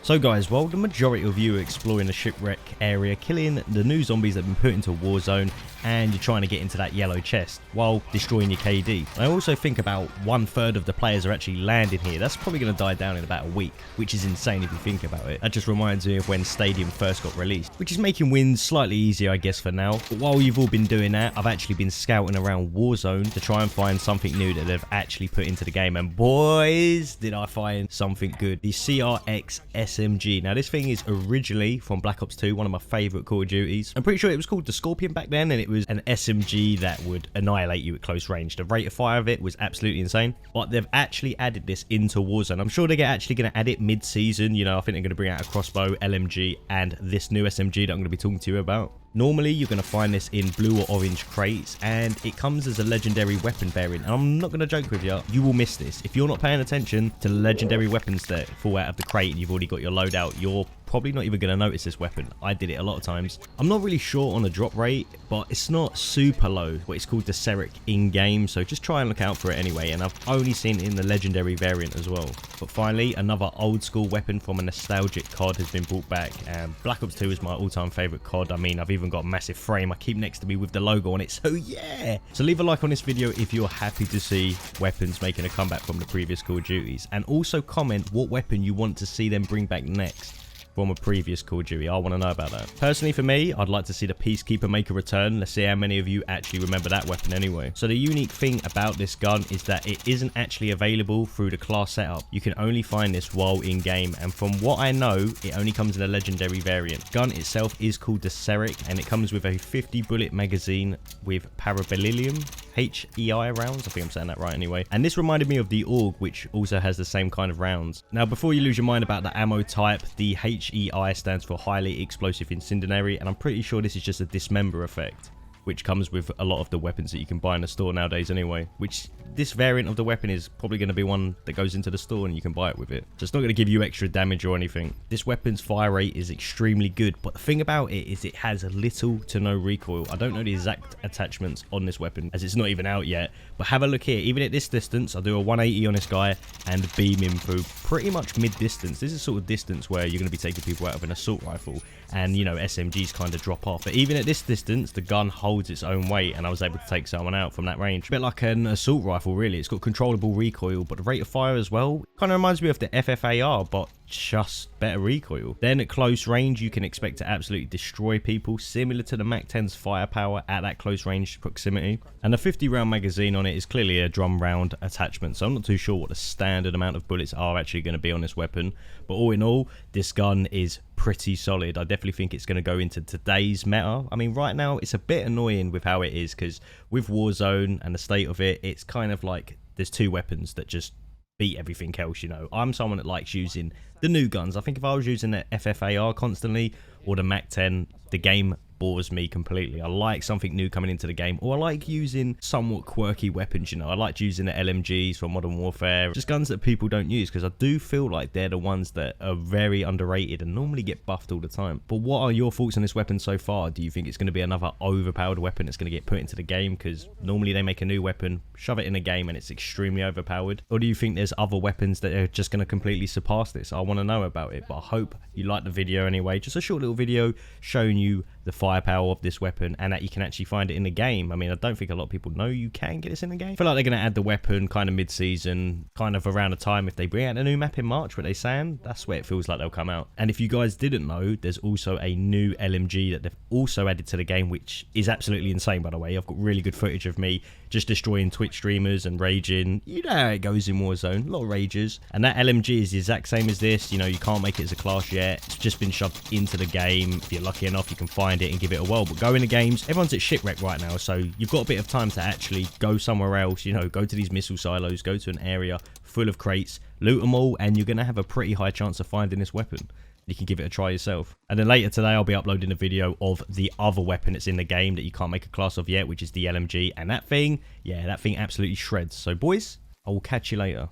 So guys, while the majority of you are exploring the shipwreck area, killing the new zombies that have been put into Warzone, and you're trying to get into that yellow chest while destroying your KD. I also think about 1/3 of the players are actually landing here. That's probably going to die down in about a week, which is insane if you think about it. That just reminds me of when Stadium first got released, which is making wins slightly easier, I guess, for now. But while you've all been doing that, I've actually been scouting around Warzone to try and find something new that they've actually put into the game. And boys, did I find something good. The CRX SMG. Now, this thing is originally from Black Ops 2, one of my favourite Call of Duties. I'm pretty sure it was called the Scorpion back then, and it was an SMG that would annihilate you at close range. The rate of fire of it was absolutely insane, but they've actually added this into Warzone. I'm sure they're actually going to add it mid-season. You know, I think they're going to bring out a crossbow, LMG, and this new SMG that I'm going to be talking to you about. Normally, you're going to find this in blue or orange crates, and it comes as a legendary weapon variant. And I'm not going to joke with you, you will miss this. If you're not paying attention to the legendary weapons that fall out of the crate and you've already got your loadout, you're probably not even going to notice this weapon. I did it a lot of times. I'm not really sure on the drop rate, but it's not super low. What it's called the Serac in-game, so just try and look out for it anyway. And I've only seen it in the legendary variant as well. But finally, another old school weapon from a nostalgic COD has been brought back, and Black Ops 2 is my all-time favorite COD. I mean, I've even got a massive frame I keep next to me with the logo on it, so yeah. So leave a like on this video if you're happy to see weapons making a comeback from the previous Call of Duties, and also comment what weapon you want to see them bring back next from a previous Call of Duty. I want to know about that. Personally, for me, I'd like to see the Peacekeeper make a return. Let's see how many of you actually remember that weapon anyway. So the unique thing about this gun is that it isn't actually available through the class setup. You can only find this while in game, and from what I know, it only comes in a legendary variant. Gun itself is called the Serac, and it comes with a 50 bullet magazine with parabellum HEI rounds. I think I'm saying that right anyway. And this reminded me of the AUG, which also has the same kind of rounds. Now, before you lose your mind about the ammo type, the HEI stands for Highly Explosive Incendiary, and I'm pretty sure this is just a dismember effect, which comes with a lot of the weapons that you can buy in the store nowadays anyway, which this variant of the weapon is probably going to be one that goes into the store and you can buy it with it. So it's not going to give you extra damage or anything. This weapon's fire rate is extremely good, but the thing about it is it has little to no recoil. I don't know the exact attachments on this weapon as it's not even out yet, but have a look here. Even at this distance, I'll do a 180 on this guy and beam him through pretty much mid-distance. This is sort of distance where you're going to be taking people out of an assault rifle, and you know, SMGs kind of drop off. But even at this distance, the gun holds its own weight, and I was able to take someone out from that range. A bit like an assault rifle, really. It's got controllable recoil, but the rate of fire as well kind of reminds me of the FFAR, but just better recoil. Then at close range, you can expect to absolutely destroy people, similar to the MAC-10's firepower at that close range proximity. And the 50 round magazine on it is clearly a drum round attachment, so I'm not too sure what the standard amount of bullets are actually going to be on this weapon, but all in all, this gun is pretty solid. I definitely think it's going to go into today's meta. I mean, right now it's a bit annoying with how it is, because with Warzone and the state of it, it's kind of like there's two weapons that just beat everything else. You know, I'm someone that likes using the new guns. I think if I was using the FFAR constantly or the MAC-10, the game bores me completely. I like something new coming into the game, or I like using somewhat quirky weapons. You know, I liked using the LMGs from Modern Warfare, just guns that people don't use, because I do feel like they're the ones that are very underrated and normally get buffed all the time. But what are your thoughts on this weapon so far? Do you think it's going to be another overpowered weapon that's going to get put into the game, because normally they make a new weapon, shove it in a game, and it's extremely overpowered? Or do you think there's other weapons that are just going to completely surpass this? I want to know about it, but I hope you liked the video anyway. Just a short little video showing you the firepower of this weapon, and that you can actually find it in the game. I mean, I don't think a lot of people know you can get this in the game. I feel like they're going to add the weapon kind of mid-season, kind of around the time if they bring out a new map in March, what they saying, that's where it feels like they'll come out. And if you guys didn't know, there's also a new LMG that they've also added to the game, which is absolutely insane, by the way. I've got really good footage of me just destroying Twitch streamers and raging. You know how it goes in Warzone, a lot of rages. And that LMG is the exact same as this. You know, you can't make it as a class yet. It's just been shoved into the game. If you're lucky enough, you can find it and give it a whirl. But go into games, everyone's at shipwreck right now, so you've got a bit of time to actually go somewhere else. You know, go to these missile silos, go to an area full of crates, loot them all, and you're going to have a pretty high chance of finding this weapon. You can give it a try yourself. And then later today, I'll be uploading a video of the other weapon that's in the game that you can't make a class of yet, which is the LMG. And that thing, yeah, that thing absolutely shreds. So boys, I will catch you later.